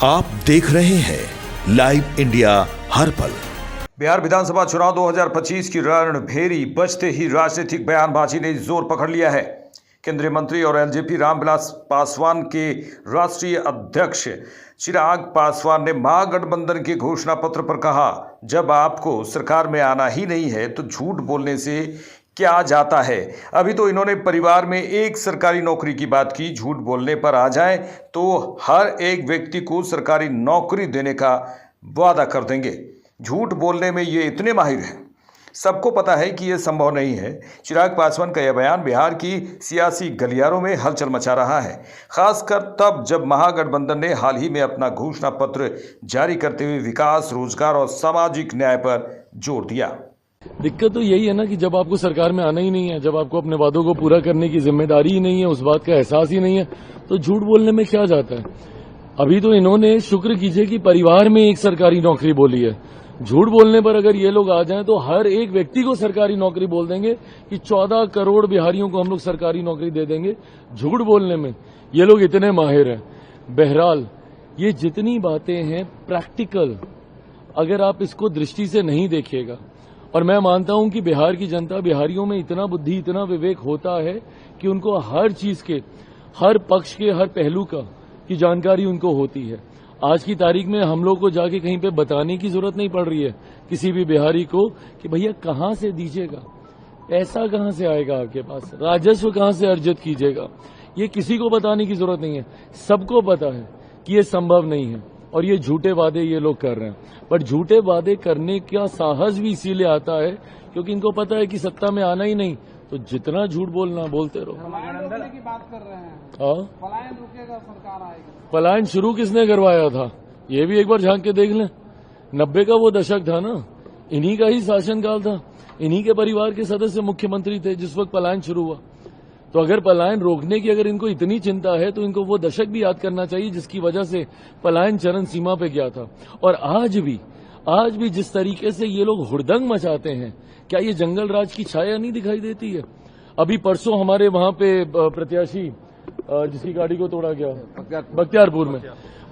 आप देख रहे हैं लाइव इंडिया हर पल। बिहार विधानसभा चुनाव 2025 की रणभेरी बजते ही राजनीतिक बयानबाजी ने जोर पकड़ लिया है। केंद्रीय मंत्री और एलजेपी रामविलास पासवान के राष्ट्रीय अध्यक्ष चिराग पासवान ने महागठबंधन के घोषणा पत्र पर कहा, जब आपको सरकार में आना ही नहीं है तो झूठ बोलने से क्या जाता है। अभी तो इन्होंने परिवार में एक सरकारी नौकरी की बात की, झूठ बोलने पर आ जाए तो हर एक व्यक्ति को सरकारी नौकरी देने का वादा कर देंगे। झूठ बोलने में ये इतने माहिर हैं, सबको पता है कि ये संभव नहीं है। चिराग पासवान का यह बयान बिहार की सियासी गलियारों में हलचल मचा रहा है, खासकर तब जब महागठबंधन ने हाल ही में अपना घोषणा पत्र जारी करते हुए विकास, रोजगार और सामाजिक न्याय पर जोर दिया। दिक्कत तो यही है ना कि जब आपको सरकार में आना ही नहीं है, जब आपको अपने वादों को पूरा करने की जिम्मेदारी ही नहीं है, उस बात का एहसास ही नहीं है, तो झूठ बोलने में क्या जाता है। अभी तो इन्होंने शुक्र कीजिए कि परिवार में एक सरकारी नौकरी बोली है। झूठ बोलने पर अगर ये लोग आ जाएं तो हर एक व्यक्ति को सरकारी नौकरी बोल देंगे कि 14 करोड़ बिहारियों को हम लोग सरकारी नौकरी दे देंगे। झूठ बोलने में ये लोग इतने माहिर हैं। बहरहाल ये जितनी बातें हैं प्रैक्टिकल, अगर आप इसको दृष्टि से नहीं देखिएगा, और मैं मानता हूं कि बिहार की जनता, बिहारियों में इतना बुद्धि, इतना विवेक होता है कि उनको हर चीज के, हर पक्ष के, हर पहलू की जानकारी उनको होती है। आज की तारीख में हम लोग को जाके कहीं पे बताने की जरूरत नहीं पड़ रही है किसी भी बिहारी को कि भैया कहां से दीजिएगा, पैसा कहां से आएगा आपके पास, राजस्व कहां से अर्जित कीजिएगा, ये किसी को बताने की जरूरत नहीं है। सबको पता है कि ये संभव नहीं है और ये झूठे वादे ये लोग कर रहे हैं। पर झूठे वादे करने का साहस भी इसीलिए आता है क्योंकि इनको पता है कि सत्ता में आना ही नहीं, तो जितना झूठ बोलना बोलते रहो। पलायन की बात कर रहे हैं। हाँ, पलायन रुकेगा, सरकार आएगी। पलायन शुरू किसने करवाया था ये भी एक बार झांक के देख लें। 90 का वो दशक था ना, इन्हीं का ही शासनकाल था, इन्हीं के परिवार के सदस्य मुख्यमंत्री थे जिस वक्त पलायन शुरू हुआ। तो अगर पलायन रोकने की अगर इनको इतनी चिंता है तो इनको वो दशक भी याद करना चाहिए जिसकी वजह से पलायन चरम सीमा पे गया था। और आज भी जिस तरीके से ये लोग हुड़दंग मचाते हैं, क्या ये जंगल राज की छाया नहीं दिखाई देती है। अभी परसों हमारे वहां पे प्रत्याशी जिसकी गाड़ी को तोड़ा गया बख्तियारपुर में,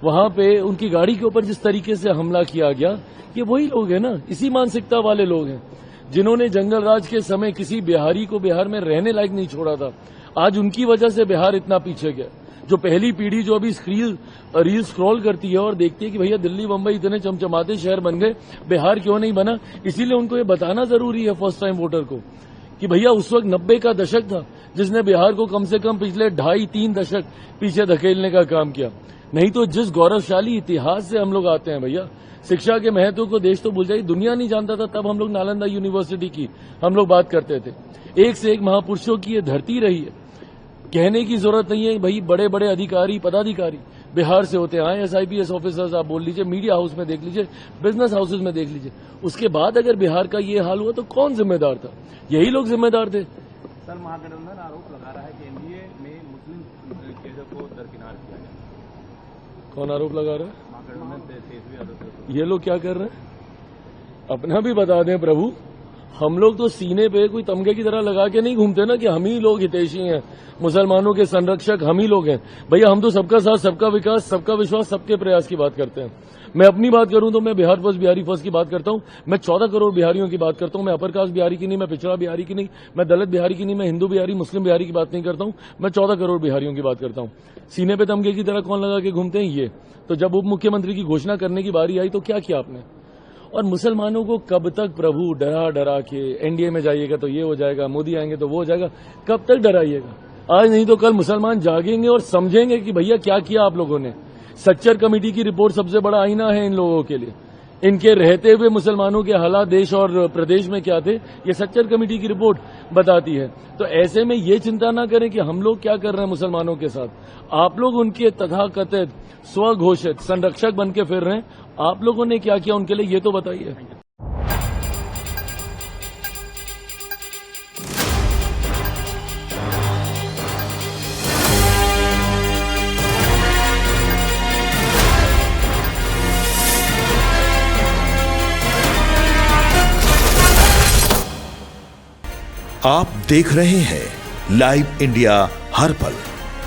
वहां पे उनकी गाड़ी के ऊपर जिस तरीके से हमला किया गया, ये वही लोग हैं ना, इसी मानसिकता वाले लोग हैं जिन्होंने जंगल राज के समय किसी बिहारी को बिहार में रहने लायक नहीं छोड़ा था। आज उनकी वजह से बिहार इतना पीछे गया। जो पहली पीढ़ी जो अभी रील स्क्रॉल करती है और देखती है कि भैया दिल्ली बंबई इतने चमचमाते शहर बन गए, बिहार क्यों नहीं बना, इसीलिए उनको ये बताना जरूरी है फर्स्ट टाइम वोटर को कि भैया उस वक्त 90 का दशक था जिसने बिहार को कम से कम पिछले 2.5-3 दशक पीछे धकेलने का काम किया। नहीं तो जिस गौरवशाली इतिहास से हम लोग आते हैं भैया, शिक्षा के महत्व को देश तो भूल जाइए, दुनिया नहीं जानता था, तब हम लोग नालंदा यूनिवर्सिटी की हम लोग बात करते थे। एक से एक महापुरुषों की ये धरती रही है, कहने की जरूरत नहीं है भाई। बड़े बड़े अधिकारी, पदाधिकारी बिहार से होते हैं, IAS IPS ऑफिसर्स आप बोल लीजिए, मीडिया हाउस में देख लीजिए, बिजनेस हाउसेज में देख लीजिए। उसके बाद अगर बिहार का ये हाल हुआ तो कौन जिम्मेदार था? यही लोग जिम्मेदार थे। सर, महागठबंधन आरोप लगा रहा है कि एनडीए में मुस्लिम चीजों को दरकिनार किया गया। कौन आरोप लगा रहा है? ये लोग क्या कर रहे हैं अपना भी बता दें प्रभु। हम लोग तो सीने पे कोई तमगे की तरह लगा के नहीं घूमते ना कि हम ही लोग हितैषी हैं, मुसलमानों के संरक्षक हम ही लोग हैं। भैया हम तो सबका साथ, सबका विकास, सबका विश्वास, सबके प्रयास की बात करते हैं। मैं अपनी बात करूं तो मैं बिहार फर्स्ट, बिहारी फर्स्ट की बात करता हूं। मैं 14 करोड़ बिहारियों की बात करता हूं। मैं अपर कास्ट बिहारी की नहीं, मैं पिछड़ा बिहारी की नहीं, मैं दलित बिहारी की नहीं, मैं हिंदू बिहारी, मुस्लिम बिहारी की बात नहीं करता हूं। मैं 14 करोड़ बिहारियों की बात करता हूं। सीने पे तमगे की तरह कौन लगा के घूमते हैं ये? तो जब उप मुख्यमंत्री की घोषणा करने की बारी आई तो क्या किया आपने? और मुसलमानों को कब तक प्रभु डरा डरा के एनडीए में जाइएगा तो ये हो जाएगा, मोदी आएंगे तो वो हो जाएगा, कब तक डराइएगा? आज नहीं तो कल मुसलमान जागेंगे और समझेंगे कि भैया क्या किया आप लोगों ने। सच्चर कमेटी की रिपोर्ट सबसे बड़ा आईना है इन लोगों के लिए। इनके रहते हुए मुसलमानों के हालात देश और प्रदेश में क्या थे, ये सच्चर कमेटी की रिपोर्ट बताती है। तो ऐसे में ये चिंता ना करें कि हम लोग क्या कर रहे हैं मुसलमानों के साथ। आप लोग उनके तथाकथित स्वघोषित संरक्षक बन के फिर रहे हैं। आप लोगों ने क्या किया उनके लिए ये तो बताइए। आप देख रहे हैं लाइव इंडिया हर पल।